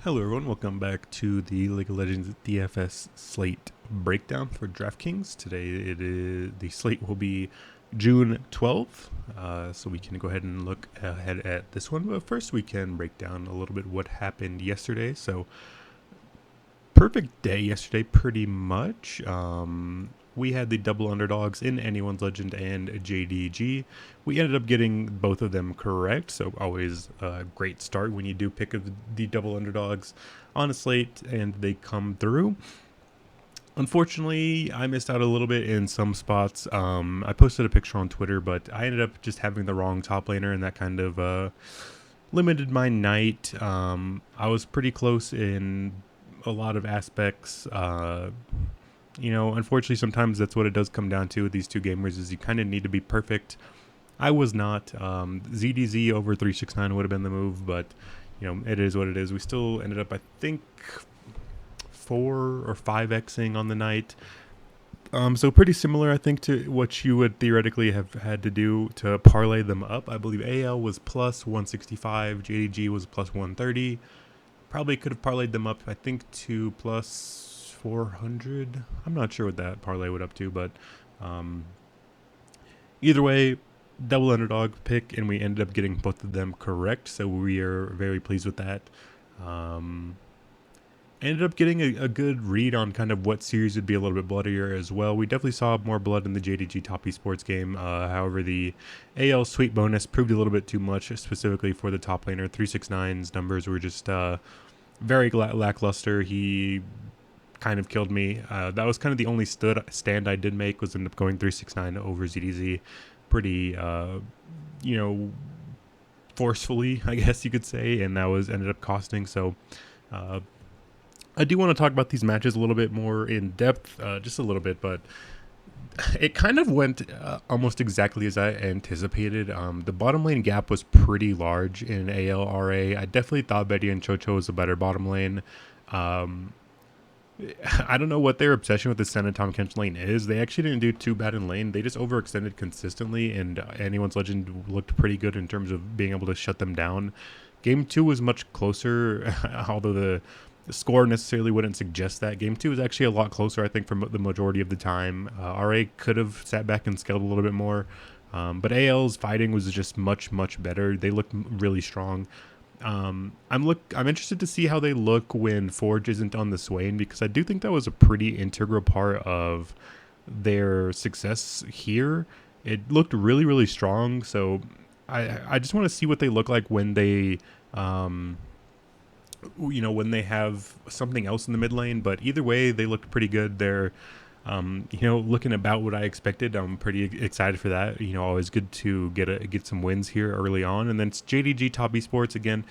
Hello everyone, welcome back to the League of Legends DFS slate breakdown for DraftKings. Today the slate will be June 12th, so we can go ahead and look ahead at this one. But first we can break down a little bit what happened yesterday. So perfect day yesterday pretty much. We had the double underdogs in Anyone's Legend and JDG. We ended up getting both of them correct, so always a great start when you do pick the double underdogs on a slate and they come through. Unfortunately, I missed out a little bit in some spots. I posted a picture on Twitter, but I ended up just having the wrong top laner, and that kind of limited my night. I was pretty close in a lot of aspects. Unfortunately, sometimes that's what it does come down to with these two gamers is you kind of need to be perfect. I was not. ZDZ over 369 would have been the move, but, it is what it is. We still ended up, I think, 4 or 5xing on the night. So pretty similar, I think, to what you would theoretically have had to do to parlay them up. I believe AL was plus 165, JDG was plus 130. Probably could have parlayed them up, I think, to plus 400. I'm not sure what that parlay would up to, but either way, double underdog pick, and we ended up getting both of them correct, so we are very pleased with that. Ended up getting a good read on kind of what series would be a little bit bloodier as well. We definitely saw more blood in the JDG Top Esports game. However, the AL sweep bonus proved a little bit too much, specifically for the top laner. 369's numbers were just very lackluster. He kind of killed me. That was kind of the only stand I did make, was end up going 369 over ZDZ pretty, forcefully, I guess you could say, and that was ended up costing. So I do want to talk about these matches a little bit more in depth, just a little bit, but it kind of went almost exactly as I anticipated. The bottom lane gap was pretty large in ALRA. I definitely thought Betty and Chocho was a better bottom lane. I don't know what their obsession with the Sen and Tom Kench lane is. They actually didn't do too bad in lane. They just overextended consistently, and Anyone's Legend looked pretty good in terms of being able to shut them down. Game 2 was much closer, although the score necessarily wouldn't suggest that. Game 2 was actually a lot closer, I think, for the majority of the time. RA could have sat back and scaled a little bit more, but AL's fighting was just much, much better. They looked really strong. I'm interested to see how they look when Forge isn't on the Swain, because I do think that was a pretty integral part of their success here. It looked really, really strong, so I just want to see what they look like when they when they have something else in the mid lane. But either way, they looked pretty good. They're looking about what I expected. I'm pretty excited for that. Always good to get some wins here early on. And then it's JDG Top Esports again.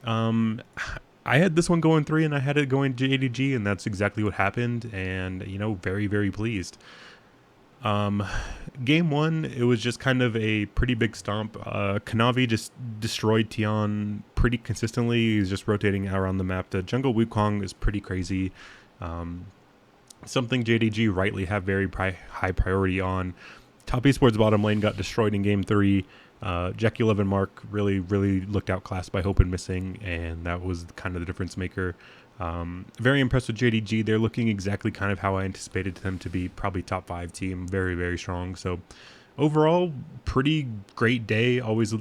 I had this one going 3 and I had it going JDG, and that's exactly what happened. And very, very pleased. Game 1, it was just kind of a pretty big stomp. Kanavi just destroyed Tian pretty consistently. He's just rotating around the map. The jungle Wukong is pretty crazy. Something JDG rightly have very high priority on. Top Esports bottom lane got destroyed in game 3. Jackie 11 Mark really, really looked outclassed by Hope and Missing, and that was kind of the difference maker. Very impressed with JDG. They're looking exactly kind of how I anticipated them to be, probably top 5 team, very, very strong. So overall, pretty great day. Always,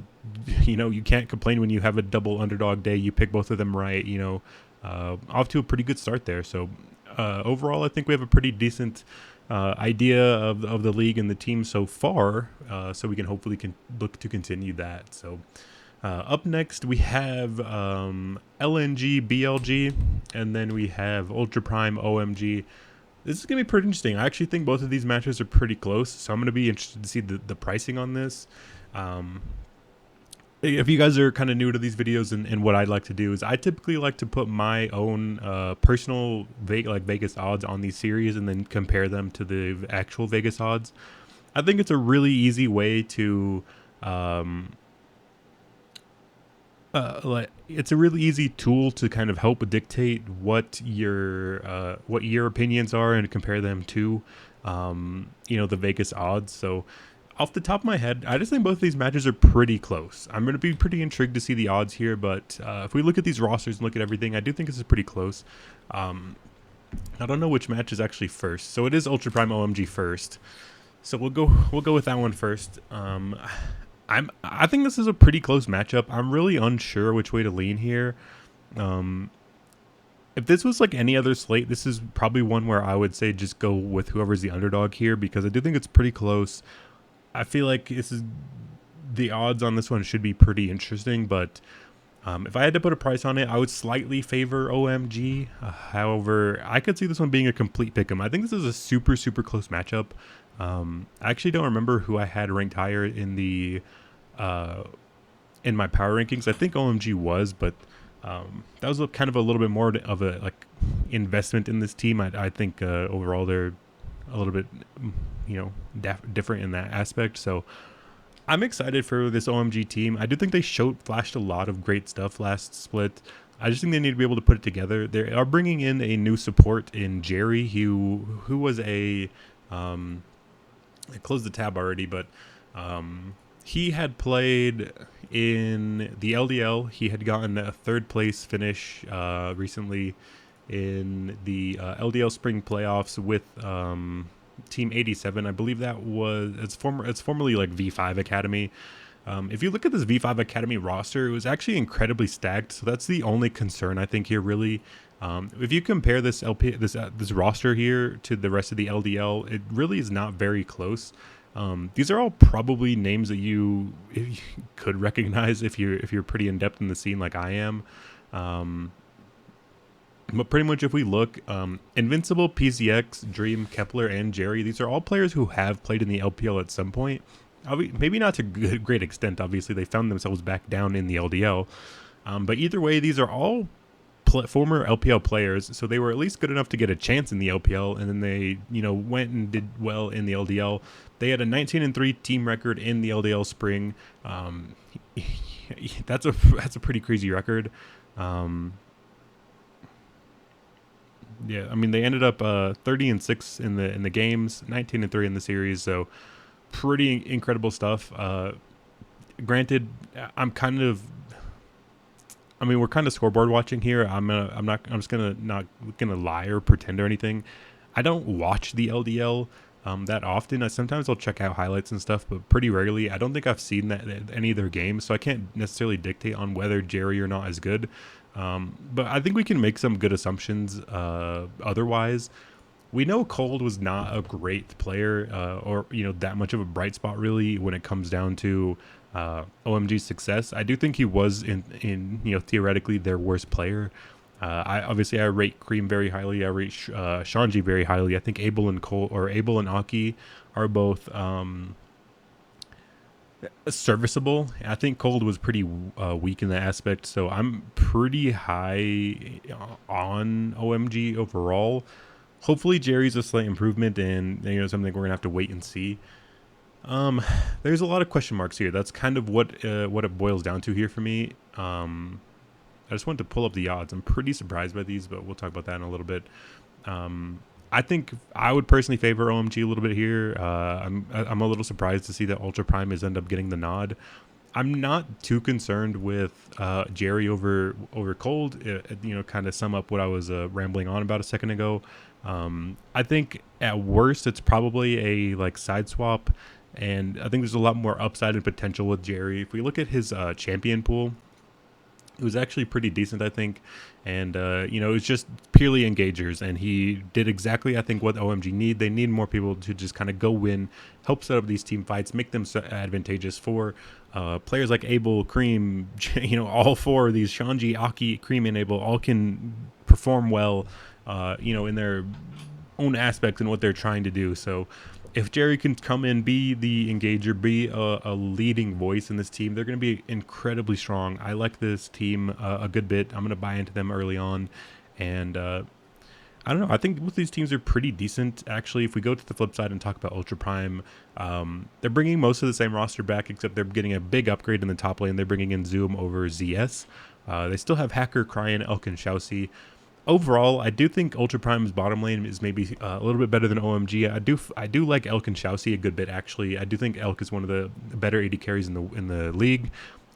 you can't complain when you have a double underdog day. You pick both of them right, off to a pretty good start there. So overall, I think we have a pretty decent idea of the league and the team so far, so we can hopefully look to continue that. So up next, we have LNG, BLG, and then we have Ultra Prime, OMG. This is going to be pretty interesting. I actually think both of these matches are pretty close, so I'm going to be interested to see the pricing on this. If you guys are kind of new to these videos, and what I'd like to do is I typically like to put my own personal Vegas odds on these series and then compare them to the actual Vegas odds. I think it's a really easy way to it's a really easy tool to kind of help dictate what your opinions are and compare them to the Vegas odds. So Off the top of my head, I just think both of these matches are pretty close. I'm going to be pretty intrigued to see the odds here, but if we look at these rosters and look at everything, I do think this is pretty close. I don't know which match is actually first, so it is Ultra Prime OMG first. So we'll go with that one first. I think this is a pretty close matchup. I'm really unsure which way to lean here. If this was like any other slate, this is probably one where I would say just go with whoever's the underdog here, because I do think it's pretty close. I feel like the odds on this one should be pretty interesting, but if I had to put a price on it, I would slightly favor OMG. However, I could see this one being a complete pick'em. I think this is a super, super close matchup. I actually don't remember who I had ranked higher in the in my power rankings. I think OMG was, but that was kind of a little bit more of a like investment in this team. I think overall they're a little bit, different in that aspect. So I'm excited for this OMG team. I do think they flashed a lot of great stuff last split. I just think they need to be able to put it together. They are bringing in a new support in Jerry, who was a I closed the tab already, but he had played in the LDL. He had gotten a third place finish recently in the LDL Spring Playoffs with Team 87. I believe that was it's formerly like V5 Academy. If you look at this V5 Academy roster, it was actually incredibly stacked. So that's the only concern I think here, really. If you compare this this roster here to the rest of the LDL, it really is not very close. These are all probably names that you could recognize if you're pretty in depth in the scene like I am. But pretty much if we look, Invincible, PCX, Dream, Kepler, and Jerry, these are all players who have played in the LPL at some point. Maybe not to a great extent, obviously. They found themselves back down in the LDL. But either way, these are all former LPL players, so they were at least good enough to get a chance in the LPL, and then they, went and did well in the LDL. They had a 19-3 team record in the LDL Spring. That's a pretty crazy record. Yeah, I mean they ended up 30-6 in the games, 19-3 in the series, so pretty incredible stuff. Granted, we're kind of scoreboard watching here. I'm just not gonna lie or pretend or anything. I don't watch the LDL that often. Sometimes I'll check out highlights and stuff, but pretty rarely. I don't think I've seen any of their games, so I can't necessarily dictate on whether Jerry or not is good. But I think we can make some good assumptions. Otherwise, we know Cold was not a great player, or that much of a bright spot really when it comes down to OMG's success. I do think he was in theoretically their worst player. I rate Cream very highly. I rate Shanji very highly. I think Abel and Aki are both serviceable. I think Cold was pretty weak in that aspect, so I'm pretty high on OMG overall. Hopefully Jerry's a slight improvement, and something we're gonna have to wait and see. There's a lot of question marks here. That's kind of what it boils down to here for me. I just wanted to pull up the odds. I'm pretty surprised by these, but we'll talk about that in a little bit. I think I would personally favor OMG a little bit here. I'm a little surprised to see that Ultra Prime is end up getting the nod. I'm not too concerned with Jerry over Cold. Kind of sum up what I was rambling on about a second ago. I think at worst it's probably a side swap, and I think there's a lot more upside and potential with Jerry. If we look at his champion pool, it was actually pretty decent, I think. And, it was just purely engagers. And he did exactly, I think, what OMG need. They need more people to just kind of go win, help set up these team fights, make them advantageous for players like Abel, Cream, all four of these, Shanji, Aki, Cream, and Abel, all can perform well, in their own aspects and what they're trying to do. So if Jerry can come in, be the engager, be a leading voice in this team, they're going to be incredibly strong. I like this team a good bit. I'm going to buy into them early on. And I don't know. I think both these teams are pretty decent, actually. If we go to the flip side and talk about Ultra Prime, they're bringing most of the same roster back, except they're getting a big upgrade in the top lane. They're bringing in Zoom over ZS. They still have Hacker, Cryan, Elk, and Shousey. overall, I do think Ultra Prime's bottom lane is maybe a little bit better than OMG. I do like Elk and Shousey a good bit actually. I do think Elk is one of the better AD carries in the league.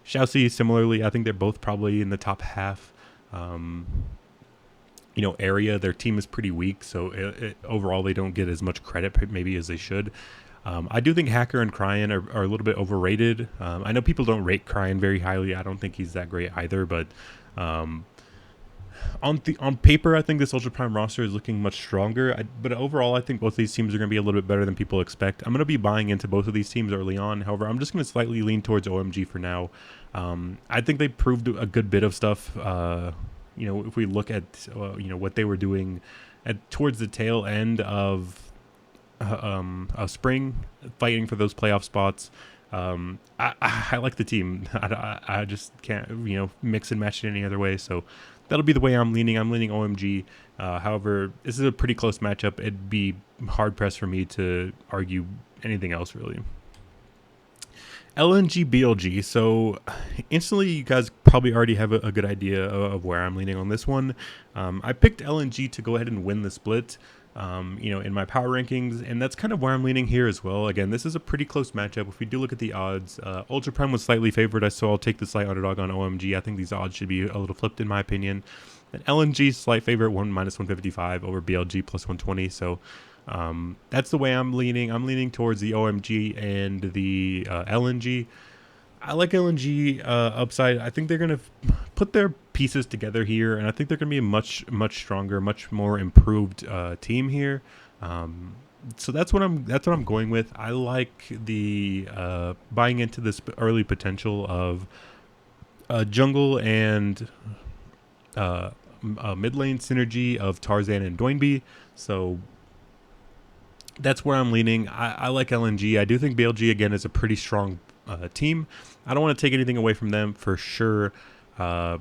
Shousey similarly, I think they're both probably in the top half. Area. Their team is pretty weak, so overall they don't get as much credit maybe as they should. I do think Hacker and Cryan are a little bit overrated. I know people don't rate Cryan very highly. I don't think he's that great either, but on paper, I think this Ultra Prime roster is looking much stronger. But overall, I think both of these teams are going to be a little bit better than people expect. I'm going to be buying into both of these teams early on. However, I'm just going to slightly lean towards OMG for now. I think they proved a good bit of stuff. If we look at what they were doing towards the tail end of spring, fighting for those playoff spots. I like the team. I just can't mix and match it any other way. So that'll be the way I'm leaning. I'm leaning OMG. However, this is a pretty close matchup. It'd be hard pressed for me to argue anything else really. LNG BLG. So instantly, you guys probably already have a good idea of where I'm leaning on this one. I picked LNG to go ahead and win the split, in my power rankings, and that's kind of where I'm leaning here as well. Again, this is a pretty close matchup. If we do look at the odds, Ultra Prime was slightly favored, so I'll take the slight underdog on OMG. I think these odds should be a little flipped in my opinion. And LNG slight favorite, -155 over BLG +120. So that's the way I'm leaning. I'm leaning towards the OMG and the LNG. I like LNG upside. I think they're going to put their pieces together here, and I think they're going to be a much stronger, much more improved team here. So that's what I'm going with. I like the buying into this early potential of jungle and mid lane synergy of Tarzan and Doinby. So that's where I'm leaning. I like LNG. I do think BLG again is a pretty strong team. I don't want to take anything away from them for sure. I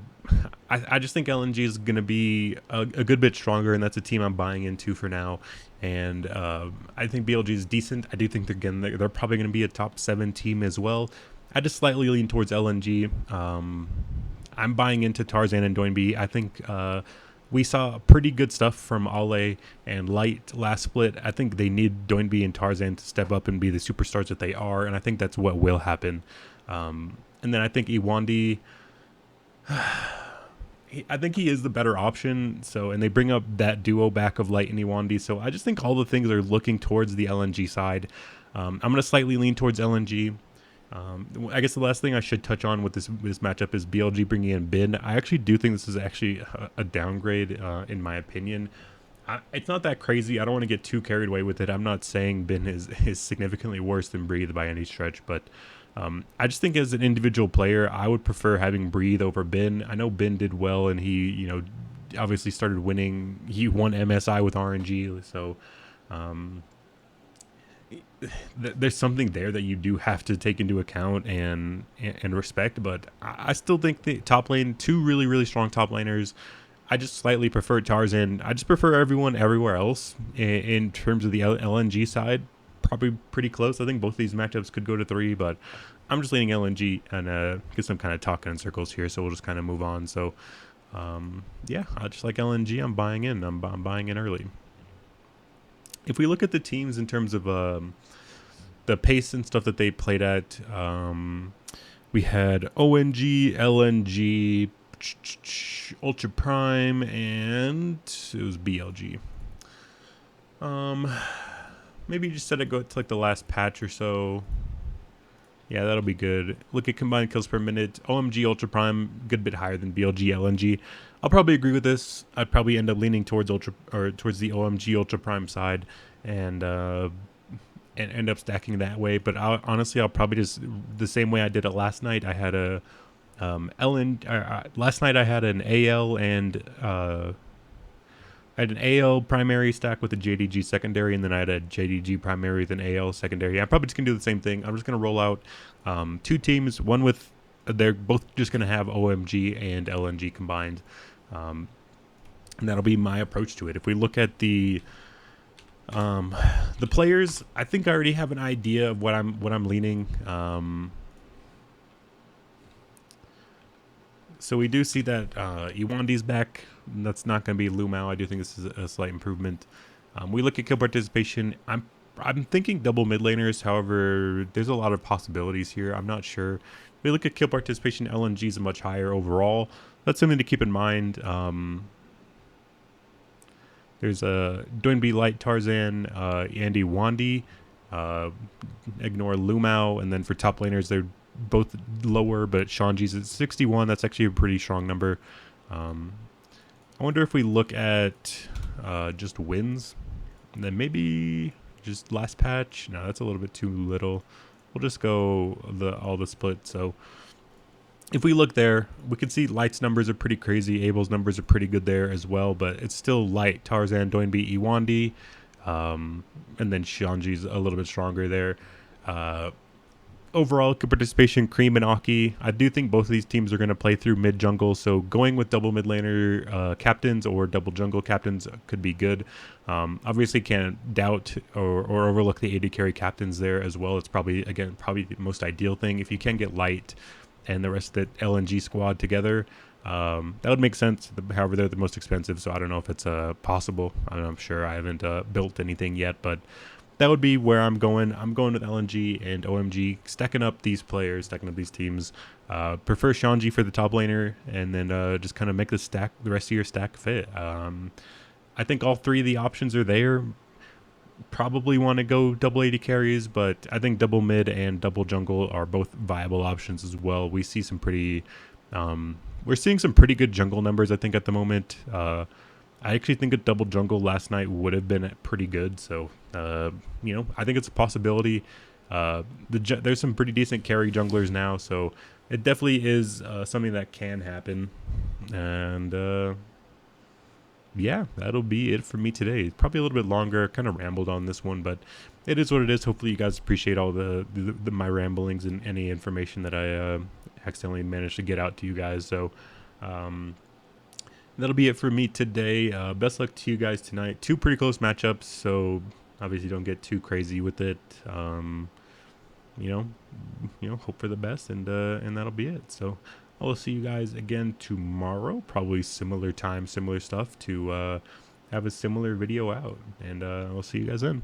just think LNG is going to be a good bit stronger, and that's a team I'm buying into for now. And I think BLG is decent. I do think they're probably going to be a top 7 team as well. I just slightly lean towards LNG. I'm buying into Tarzan and Doinby. I think we saw pretty good stuff from Ale and Light last split. I think they need Doinby and Tarzan to step up and be the superstars that they are, and I think that's what will happen. And then I think Iwandi, I think he is the better option. So, and they bring up that duo back of Light and Iwandi. So I just think all the things are looking towards the LNG side. I'm going to slightly lean towards LNG. I guess the last thing I should touch on with this matchup is BLG bringing in Bin. I actually do think this is actually a downgrade in my opinion. It's not that crazy. I don't want to get too carried away with it. I'm not saying Bin is significantly worse than Breathe by any stretch, but I just think as an individual player, I would prefer having Breathe over Bin. I know Bin did well, and he obviously started winning. He won MSI with RNG, so there's something there that you do have to take into account and respect. But I still think the top lane, two really strong top laners. I just slightly prefer Tarzan. I just prefer everyone everywhere else in terms of the LNG side. Probably pretty close. I think both of these matchups could go to 3, but I'm just leaning LNG, and guess I'm kind of talking in circles here, so we'll just kind of move on. So yeah, I just like LNG. I'm buying in. I'm buying in early. If we look at the teams in terms of the pace and stuff that they played at, we had ONG, LNG, Ultra Prime, and it was BLG. Maybe just set it go to like the last patch or so. Yeah, that'll be good. Look at combined kills per minute. OMG Ultra Prime, good bit higher than BLG LNG. I'll probably agree with this. I'd probably end up leaning towards towards the OMG Ultra Prime side, and end up stacking that way. But honestly, I'll probably just the same way I did it last night. I had a last night I had an AL and I had an AL primary stack with a JDG secondary, and then I had a JDG primary with an AL secondary. I'm probably just going to do the same thing. I'm just going to roll out 2 teams, one with, they're both just going to have OMG and LNG combined. And that'll be my approach to it. If we look at the players, I think I already have an idea of what I'm leaning. So we do see that Iwandi's back. That's not going to be Lumao. I do think this is a slight improvement. We look at kill participation. I'm thinking double mid laners. However, there's a lot of possibilities here. I'm not sure. We look at kill participation. LNG is much higher overall. That's something to keep in mind. There's a Doinby Light Tarzan, Andy Wandi. Ignore Lumao, and then for top laners, they're both lower, but Shanji's at 61. That's actually a pretty strong number. I wonder if we look at just wins, and then maybe just last patch. No, that's a little bit too little. We'll just go all the split. So if we look there, we can see Light's numbers are pretty crazy. Abel's numbers are pretty good there as well, but it's still Light, Tarzan, Doinby, Iwandi, and then Shanji's a little bit stronger there. Overall, participation, Cream and Aki. I do think both of these teams are going to play through mid jungle, so going with double mid laner captains or double jungle captains could be good. Obviously, can't doubt or overlook the AD carry captains there as well. It's probably the most ideal thing if you can get Light and the rest of the LNG squad together. That would make sense. However, they're the most expensive, so I don't know if it's possible. I'm sure I haven't built anything yet, but that would be where I'm going. I'm going with LNG and OMG, stacking up these players, stacking up these teams. Prefer Shanji for the top laner, and then just kind of make the rest of your stack fit. I think all three of the options are there. Probably want to go double AD carries, but I think double mid and double jungle are both viable options as well. We see some pretty, we're seeing some pretty good jungle numbers, I think, at the moment. I actually think a double jungle last night would have been pretty good. So, I think it's a possibility. There's some pretty decent carry junglers now, so it definitely is something that can happen. And yeah, that'll be it for me today. It's probably a little bit longer, kind of rambled on this one, but it is what it is. Hopefully you guys appreciate all my ramblings and any information that I accidentally managed to get out to you guys. So that'll be it for me today. Best luck to you guys tonight. Two pretty close matchups, so obviously don't get too crazy with it. Hope for the best, and that'll be it. So I will see you guys again tomorrow, probably similar time, similar stuff, to have a similar video out, and I'll see you guys then.